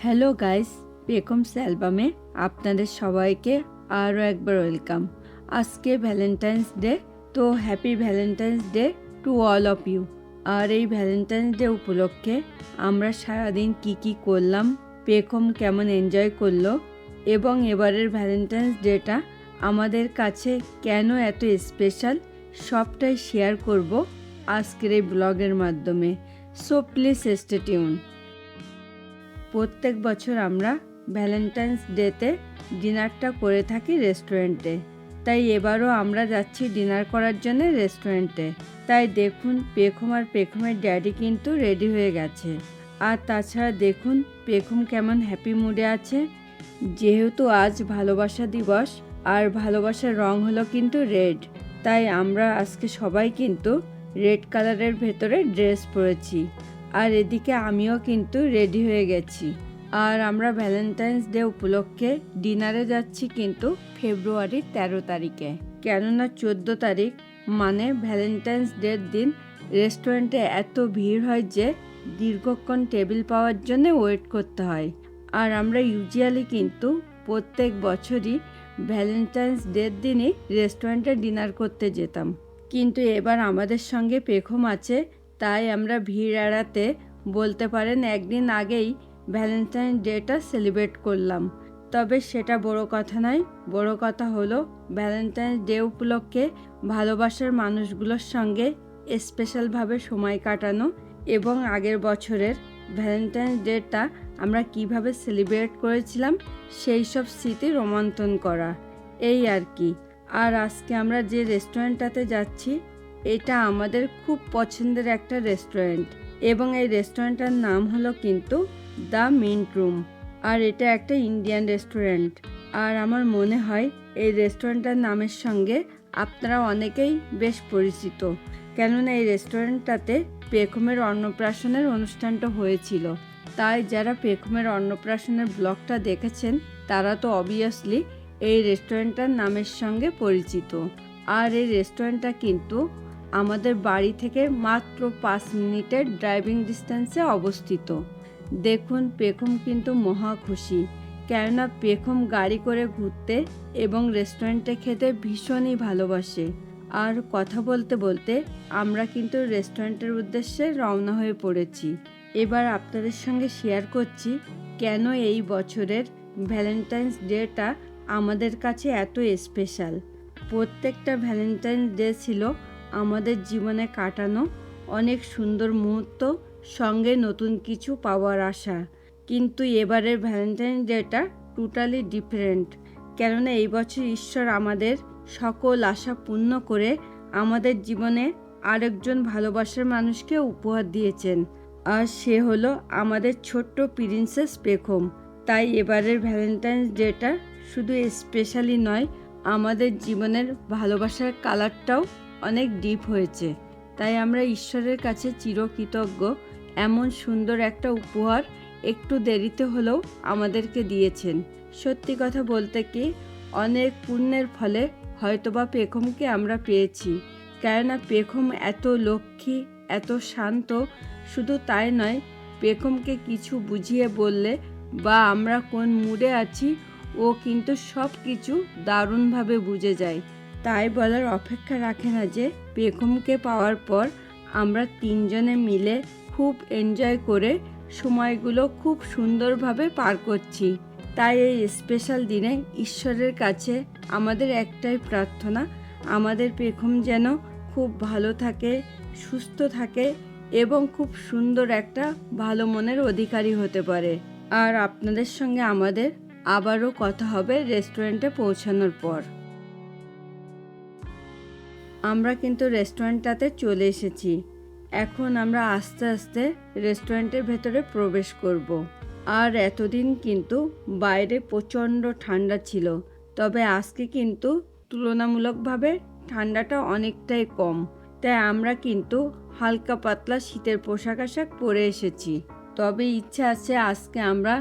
Hello guys, বেকমস অ্যালবামে আপনাদের সবাইকে আরও একবার ওয়েলকাম। আজকে ভ্যালেন্টাইন্স ডে, তো happy Valentine's day to all of you. আর এই ভ্যালেন্টাইন্স ডে উপলক্ষে আমরা সারাদিন কি করলাম, বেকম কেমন এনজয় করলো এবং এবারের ভ্যালেন্টাইন্স ডেটা আমাদের কাছে কেন এত স্পেশাল, সবটাই শেয়ার করব আজকের এই ব্লগের মাধ্যমে। So please stay tune. প্রত্যেক বছর আমরা ভ্যালেন্টাইন্স ডেতে ডিনারটা করে থাকি রেস্টুরেন্টে, তাই এবারও আমরা যাচ্ছি ডিনার করার জন্য রেস্টুরেন্টে। তাই দেখুন পেখম আর পেখমের ড্যাডি কিন্তু রেডি হয়ে গেছে। আর তাছাড়া দেখুন পেখম কেমন হ্যাপি মুডে আছে, যেহেতু আজ ভালোবাসা দিবস আর ভালোবাসার রং হলো কিন্তু রেড, তাই আমরা আজকে সবাই কিন্তু রেড কালারের ভেতরে ড্রেস পরেছি। আর এদিকে আমিও কিন্তু রেডি হয়ে গেছি। আর আমরা ভ্যালেন্টাইন্স ডে উপলক্ষে ডিনারে যাচ্ছি কিন্তু ফেব্রুয়ারির 13 তারিখে, কেননা 14 তারিখ মানে ভ্যালেন্টাইন্স ডের দিন রেস্টুরেন্টে এত ভিড় হয় যে দীর্ঘক্ষণ টেবিল পাওয়ার জন্য ওয়েট করতে হয়। আর আমরা ইউজুয়ালি কিন্তু প্রত্যেক বছরই ভ্যালেন্টাইন্স ডের দিনই রেস্টুরেন্টে ডিনার করতে যেতাম, কিন্তু এবার আমাদের সঙ্গে পেখম আছে, তাই আমরা ভিড় এড়াতে বলতে পারেন একদিন আগেই ভ্যালেন্টাইন ডেটা সেলিব্রেট করলাম। তবে সেটা বড় কথা নয়, বড় কথা হলো ভ্যালেন্টাইন ডে উপলক্ষে ভালোবাসার মানুষগুলোর সঙ্গে স্পেশালভাবে সময় কাটানো এবং আগের বছরের ভ্যালেন্টাইন ডেটা আমরা কিভাবে সেলিব্রেট করেছিলাম সেই সব স্মৃতি রোমন্থন করা, এই আর কি। আর আজকে আমরা যে রেস্টুরেন্টটাতে যাচ্ছি এটা আমাদের খুব পছন্দের একটা রেস্টুরেন্ট এবং এই রেস্টুরেন্টটার নাম হলো কিন্তু দ্য মিন্ট রুম। আর এটা একটা ইন্ডিয়ান রেস্টুরেন্ট। আর আমার মনে হয় এই রেস্টুরেন্টটার নামের সঙ্গে আপনারা অনেকেই বেশ পরিচিত, কেননা এই রেস্টুরেন্টটাতে পেখমের অন্নপ্রাশনের অনুষ্ঠানটা হয়েছিল। তাই যারা পেখমের অন্নপ্রাশনের ব্লগটা দেখেছেন তারা তো অবভিয়াসলি এই রেস্টুরেন্টটার নামের সঙ্গে পরিচিত। আর এই রেস্টুরেন্টটা কিন্তু আমাদের বাড়ি থেকে মাত্র 5 মিনিটের ড্রাইভিং ডিস্টেন্সে অবস্থিত। দেখুন পেখম কিন্তু মহা খুশি, কেননা পেখম গাড়ি করে ঘুরতে এবং রেস্টুরেন্টে খেতে ভীষণই ভালোবাসে। আর কথা বলতে বলতে আমরা কিন্তু রেস্টুরেন্টের উদ্দেশ্যে রওনা হয়ে পড়েছি। এবার আপনাদের সঙ্গে শেয়ার করছি কেন এই বছরের ভ্যালেন্টাইন্স ডেটা আমাদের কাছে এত স্পেশাল। প্রত্যেকটা ভ্যালেন্টাইন্স ডে ছিল আমাদের জীবনে কাটানো অনেক সুন্দর মুহূর্ত, সঙ্গে নতুন কিছু পাওয়ার আশা। কিন্তু এবারের ভ্যালেন্টাইন ডেটা টোটালি ডিফারেন্ট, কেননা এই বছর ঈশ্বর আমাদের সকল আশা পূর্ণ করে আমাদের জীবনে আরেকজন ভালোবাসার মানুষকে উপহার দিয়েছেন, আর সে হলো আমাদের ছোট্ট প্রিন্সেস পেখম। তাই এবারের ভ্যালেন্টাইন্স ডেটা শুধু স্পেশালি নয়, আমাদের জীবনের ভালোবাসার কালারটাও অনেক ডিপ হয়েছে। তাই আমরা ঈশ্বরের কাছে চিরকৃতজ্ঞ, এমন সুন্দর একটা উপহার একটু দেরিতে হলেও আমাদেরকে দিয়েছেন। সত্যি কথা বলতে কি, অনেক পুণ্যের ফলে হয়তোবা পেখমকে আমরা পেয়েছি, কেননা পেখম এত লক্ষ্মী, এত শান্ত। শুধু তাই নয়, পেখমকে কিছু বুঝিয়ে বললে বা আমরা কোন মুডে আছি ও কিন্তু সব কিছু দারুণভাবে বুঝে যায়। তাই বলার অপেক্ষা রাখে না যে পেখমকে পাওয়ার পর আমরা তিনজনে মিলে খুব এনজয় করে সময়গুলো খুব সুন্দরভাবে পার করছি। তাই এই স্পেশাল দিনে ঈশ্বরের কাছে আমাদের একটাই প্রার্থনা, আমাদের পেখম যেন খুব ভালো থাকে, সুস্থ থাকে এবং খুব সুন্দর একটা ভালো মনের অধিকারী হতে পারে। আর আপনাদের সঙ্গে আমাদের আবারও কথা হবে রেস্টুরেন্টে পৌঁছানোর পর। আমরা কিন্তু রেস্টুরেন্টটাতে চলে এসেছি। এখন আমরা আস্তে আস্তে রেস্টুরেন্টের ভেতরে প্রবেশ করব। আর এতদিন কিন্তু বাইরে প্রচণ্ড ঠান্ডা ছিল, তবে আজকে কিন্তু তুলনামূলকভাবে ঠান্ডাটা অনেকটাই কম। তাই আমরা কিন্তু হালকা পাতলা শীতের পোশাক আশাক পরে এসেছি। তবে ইচ্ছা আছে আজকে আমরা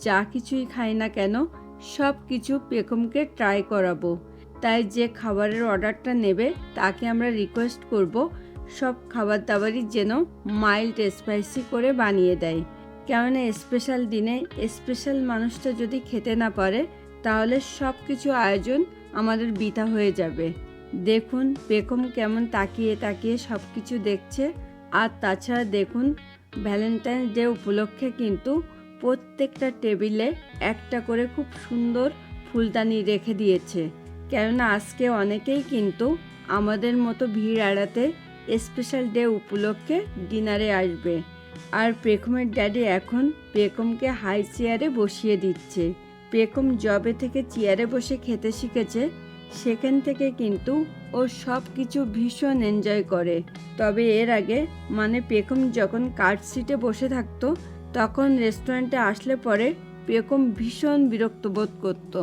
যা কিছুই খাই না কেন সব কিছু পেখমকে ট্রাই করাবো। তাই যে খাবারের অর্ডারটা নেবে তাকে আমরা রিকোয়েস্ট করব সব খাবার দাবারই যেন মাইল্ড স্পাইসি করে বানিয়ে দেয়, কেননা স্পেশাল দিনে স্পেশাল মানুষটা যদি খেতে না পারে তাহলে সব কিছু আয়োজন আমাদের বৃথা হয়ে যাবে। দেখুন বেগম কেমন তাকিয়ে তাকিয়ে সব কিছু দেখছে। আর তাছাড়া দেখুন ভ্যালেন্টাইন্স ডে উপলক্ষে কিন্তু প্রত্যেকটা টেবিলে একটা করে খুব সুন্দর ফুলদানি রেখে দিয়েছে, কেননা আজকে অনেকেই কিন্তু আমাদের মতো ভিড় এড়াতে স্পেশাল ডে উপলক্ষে ডিনারে আসবে। আর বেগমের ড্যাডি এখন বেগমকে হাই চেয়ারে বসিয়ে দিচ্ছে। বেগম জবে থেকে চেয়ারে বসে খেতে শিখেছে সেখান থেকে কিন্তু ও সব কিছু ভীষণ এনজয় করে। তবে এর আগে মানে বেগম যখন কার সিটে বসে থাকতো তখন রেস্টুরেন্টে আসলে পরে বেগম ভীষণ বিরক্ত বোধ করত।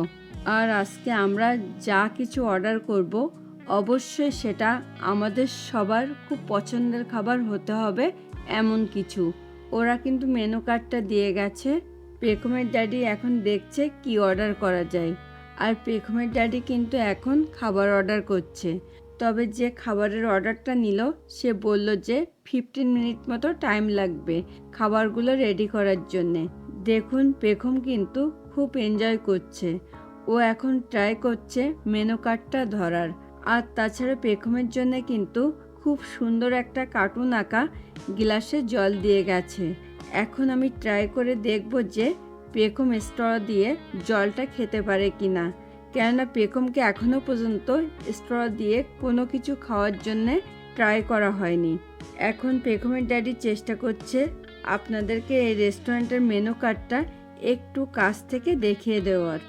আর আজকে আমরা যা কিছু অর্ডার করব অবশ্যই সেটা আমাদের সবার খুব পছন্দের খাবার হতে হবে এমন কিছু। ওরা কিন্তু মেনু কার্ডটা দিয়ে গেছে। বেগমের ড্যাডি এখন দেখছে কি অর্ডার করা যায়। আর বেগমের ড্যাডি কিন্তু এখন খাবার অর্ডার করছে। তবে যে খাবারের অর্ডারটা নিল সে বলল যে 15 মিনিট মতো টাইম লাগবে খাবারগুলো রেডি করার জন্যে। দেখুন বেগম কিন্তু খুব এনজয় করছে। ও এখন ট্রাই করছে মেনু কার্ডটা ধরার। আর তাছাড়া বেগমের জন্য কিন্তু খুব সুন্দর একটা কার্টুন আঁকা গ্লাসে জল দিয়ে গেছে। এখন আমি ট্রাই করে দেখব যে বেগম স্ট্র দিয়ে জলটা খেতে পারে কিনা, কেননা বেগমকে এখনও পর্যন্ত স্ট্র দিয়ে কোনো কিছু খাওয়ার জন্যে ট্রাই করা হয়নি। এখন বেগমের ড্যাডি চেষ্টা করছে আপনাদেরকে এই রেস্টুরেন্টের মেনু কার্ডটা একটু কাছ থেকে দেখিয়ে দেওয়ার।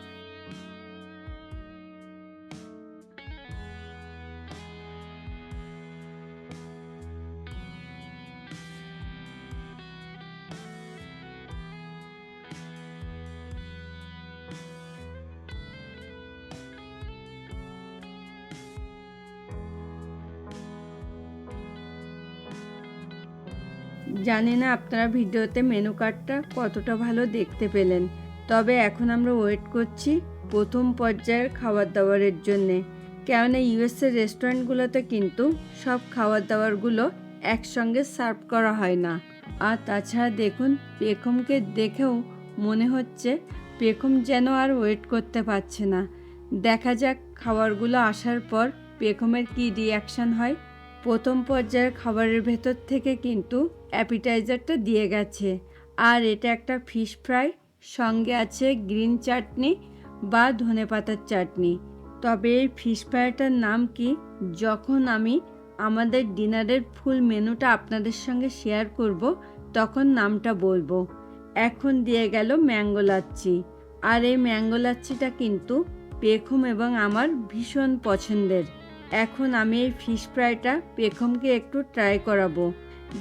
জানি না আপনারা ভিডিওতে মেনু কার্ডটা কতটা ভালো দেখতে পেলেন। তবে এখন আমরা ওয়েট করছি প্রথম পর্যায়ের খাবার দাবারের জন্যে, কেননা ইউএসএ রেস্টুরেন্টগুলোতে কিন্তু সব খাবার দাবারগুলো একসঙ্গে সার্ভ করা হয় না। আর তাছাড়া দেখুন বেগমকে দেখেও মনে হচ্ছে বেগম যেন আর ওয়েট করতে পারছে না। দেখা যাক খাবারগুলো আসার পর বেগমের কী রিয়াকশান হয়। প্রথম পর্যায়ের খাবারের ভেতর থেকে কিন্তু অ্যাপিটাইজারটা দিয়ে গেছে। আর এটা একটা ফিশ ফ্রাই, সঙ্গে আছে গ্রিন চাটনি বা ধনেপাতার চাটনি। তবে এই ফিশ ফ্রাইটার নাম কি যখন আমি আমাদের ডিনারের ফুল মেনুটা আপনাদের সঙ্গে শেয়ার করব তখন নামটা বলবো। এখন দিয়ে গেল ম্যাঙ্গো লাচ্ছি। আর এই ম্যাঙ্গো লাচ্ছিটা কিন্তু বেগম এবং আমার ভীষণ পছন্দের। এখন আমি এই ফিশ ফ্রাইটা বেগমকে একটু ট্রাই করাবো,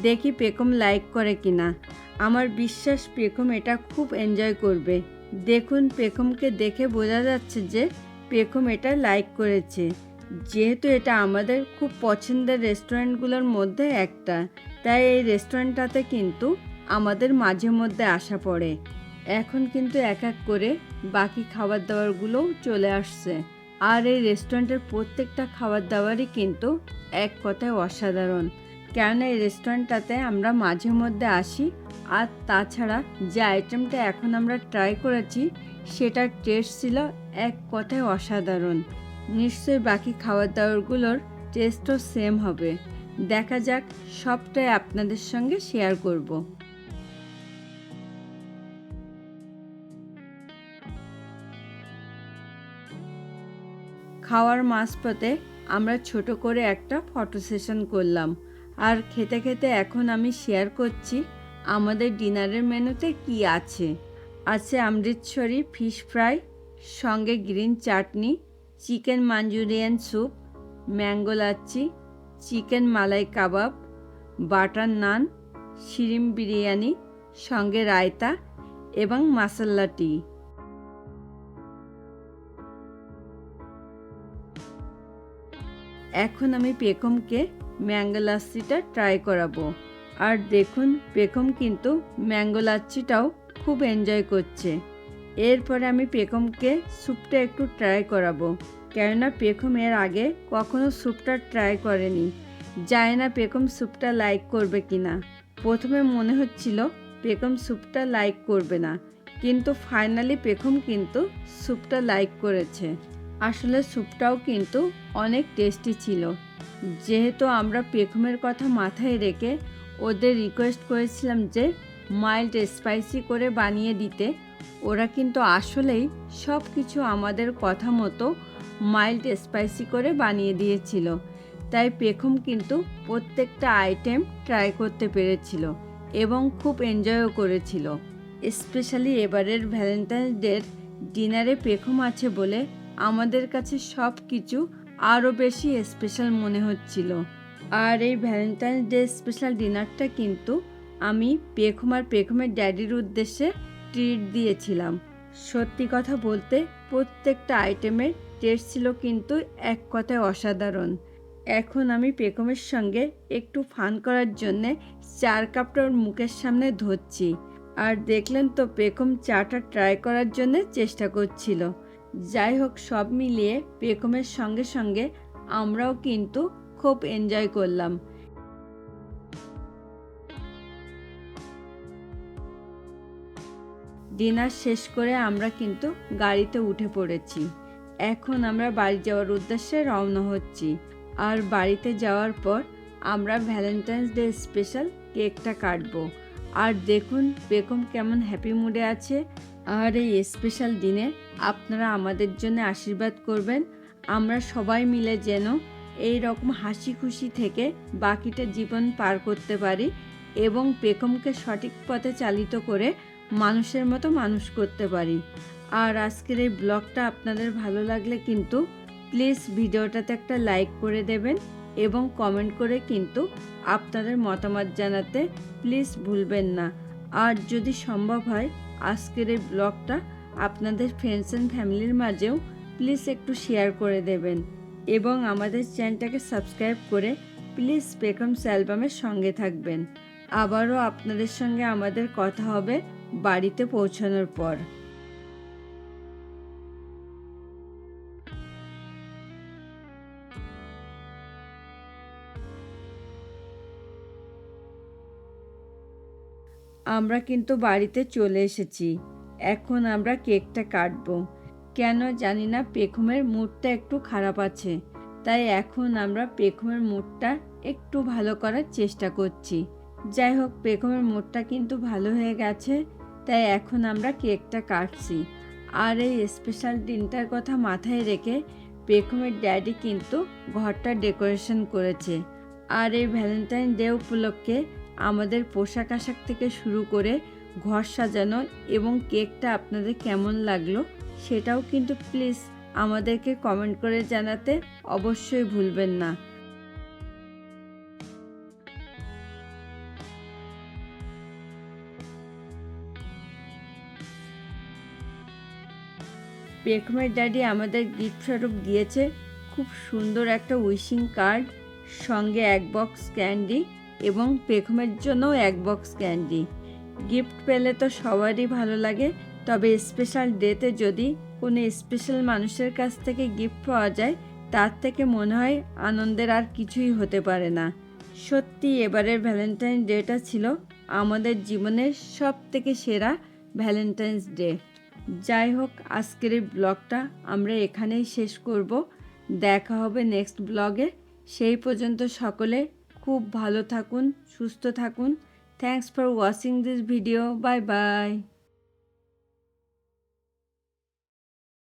দেখি বেগম লাইক করে কিনা। আমার বিশ্বাস বেগম এটা খুব এনজয় করবে। দেখুন বেগমকে দেখে বোঝা যাচ্ছে যে বেগম এটা লাইক করেছে, যেহেতু এটা আমাদের খুব পছন্দের রেস্টুরেন্টগুলোর মধ্যে একটা, তাই এই রেস্টুরেন্টটাতে কিন্তু আমাদের মাঝে মধ্যে আসা পড়ে। এখন কিন্তু এক এক করে বাকি খাবার দাবারগুলোও চলে আসছে। আর এই রেস্টুরেন্টের প্রত্যেকটা খাবার দাবারই কিন্তু এক কথায় অসাধারণ, কেননা এই রেস্টুরেন্টটাতে আমরা মাঝে মধ্যে আসি। আর তাছাড়া যে আইটেমটা এখন আমরা ট্রাই করেছি সেটার টেস্ট ছিল এক কথায় অসাধারণ। নিশ্চয়ই বাকি খাবার দাবারগুলোর টেস্টও সেম হবে। দেখা যাক, সবটাই আপনাদের সঙ্গে শেয়ার করব। খাওয়ার মাঝপথে আমরা ছোট করে একটা ফটো সেশন করলাম। আর খেতে খেতে এখন আমি শেয়ার করছি আমাদের ডিনারের মেনুতে কি আছে। আছে অমৃতসরি ফিশ ফ্রাই, সঙ্গে green chutney, chicken manchurian soup, mango লাচ্ছি, চিকেন মালাই কাবাব, বাটার নান, শিরিম বিরিয়ানি, সঙ্গে রায়তা এবং মাসালা টি। এখন আমি বেগমকে ম্যাঙ্গো লাচ্ছিটা ট্রাই করাবো। আর দেখুন বেগম কিন্তু ম্যাঙ্গো লাচ্ছিটাও খুব এনজয় করছে। এরপরে আমি বেগমকে স্যুপটা একটু ট্রাই করাবো, কেননা বেগম এর আগে কখনো স্যুপটা ট্রাই করেনি। জানি না বেগম স্যুপটা লাইক করবে কিনা। প্রথমে মনে হচ্ছিল পেখম স্যুপটা লাইক করবে না, কিন্তু ফাইনালি পেখম কিন্তু স্যুপটা লাইক করেছে। আসলে স্যুপটাও কিন্তু অনেক টেস্টি ছিল। যেহেতু আমরা পেখমের কথা মাথায় রেখে ওদের রিকোয়েস্ট করেছিলাম যে মাইল্ড স্পাইসি করে বানিয়ে দিতে, ওরা কিন্তু আসলেই সব কিছু আমাদের কথা মতো মাইল্ড স্পাইসি করে বানিয়ে দিয়েছিল। তাই পেখম কিন্তু প্রত্যেকটা আইটেম ট্রাই করতে পেরেছিল এবং খুব এনজয়ও করেছিল। স্পেশালি এবারের ভ্যালেন্টাইন্স ডের ডিনারে পেখম আছে বলে আমাদের কাছে সব কিছু আরও বেশি স্পেশাল মনে হচ্ছিল। আর এই ভ্যালেন্টাইন্স ডে স্পেশাল ডিনারটা কিন্তু আমি পেখম আর পেখমের ড্যাডির উদ্দেশ্যে ট্রিট দিয়েছিলাম। সত্যি কথা বলতে প্রত্যেকটা আইটেমের টেস্ট ছিল কিন্তু এক কথায় অসাধারণ। এখন আমি পেখমের সঙ্গে একটু ফান করার জন্যে চার কাপটা ওর মুখের সামনে ধরছি। আর দেখলেন তো পেখম চাটা ট্রাই করার জন্য চেষ্টা করছিল। যাই হোক, সব মিলিয়ে পেখমের সঙ্গে সঙ্গে আমরাও কিন্তু খুব এনজয় করলাম। ডিনার শেষ করে আমরা কিন্তু গাড়িতে উঠে পড়েছি। এখন আমরা বাড়ি যাওয়ার উদ্দেশ্যে রওনা হচ্ছি। আর বাড়িতে যাওয়ার পর আমরা ভ্যালেন্টাইন্স ডে স্পেশাল কেকটা কাটবো। আর দেখুন পেখম কেমন হ্যাপি মুডে আছে। আর এই স্পেশাল দিনে আপনারা আমাদের জন্য আশীর্বাদ করবেন, আমরা সবাই মিলে যেন এই রকম হাসি খুশি থেকে বাকিটা জীবন পার করতে পারি এবং পেখমকে সঠিক পথে চালিত করে মানুষের মতো মানুষ করতে পারি। আর আজকের এই ব্লগটা আপনাদের ভালো লাগলে কিন্তু প্লিজ ভিডিওটাতে একটা লাইক করে দেবেন এবং কমেন্ট করে কিন্তু আপনাদের মতামত জানাতে প্লিজ ভুলবেন না। আর যদি সম্ভব হয় আজকের এই ব্লগটা আপনাদের ফ্রেন্ডস অ্যান্ড ফ্যামিলির মাঝেও প্লিজ একটু শেয়ার করে দেবেন এবং আমাদের চ্যানেলটাকে সাবস্ক্রাইব করে প্লিজ পেখমস অ্যালবামের সঙ্গে থাকবেন। আবারও আপনাদের সঙ্গে আমাদের কথা হবে বাড়িতে পৌঁছানোর পর। আমরা কিন্তু বাড়িতে চলে এসেছি। এখন আমরা কেকটা কাটবো। কেন জানি না পেখমের মুডটা একটু খারাপ আছে, তাই এখন আমরা পেখমের মুডটা একটু ভালো করার চেষ্টা করছি। যাই হোক, পেখমের মুডটা কিন্তু ভালো হয়ে গেছে, তাই এখন আমরা কেকটা কাটছি। আর এই স্পেশাল দিনটার কথা মাথায় রেখে পেখমের ড্যাডি কিন্তু ঘরটা ডেকোরেশন করেছে। আর এই ভ্যালেন্টাইন ডে উপলক্ষে আমাদের পোশাক আশাক থেকে শুরু করে ঘর সাজানো এবং কেকটা আপনাদের কেমন লাগলো সেটাও কিন্তু প্লিজ আমাদেরকে কমেন্ট করে জানাতে অবশ্যই ভুলবেন না। পেখমের ড্যাডি আমাদের গিফট স্বরূপ দিয়েছে খুব সুন্দর একটা উইশিং কার্ড, সঙ্গে এক বক্স ক্যান্ডি এবং পেখমের জন্যও এক বক্স ক্যান্ডি। গিফট পেলে তো সবারই ভালো লাগে, তবে স্পেশাল ডেতে যদি কোনো স্পেশাল মানুষের কাছ থেকে গিফট পাওয়া যায় তার থেকে মনে হয় আনন্দের আর কিছুই হতে পারে না। সত্যি এবারের ভ্যালেন্টাইন ডেটা ছিল আমাদের জীবনের সব থেকে সেরা ভ্যালেন্টাইন্স ডে। যাই হোক, আজকের এই ব্লগটা আমরা এখানেই শেষ করব। দেখা হবে নেক্সট ব্লগে। সেই পর্যন্ত সকলে খুব ভালো থাকুন, সুস্থ থাকুন। Thanks for watching this video. Bye bye.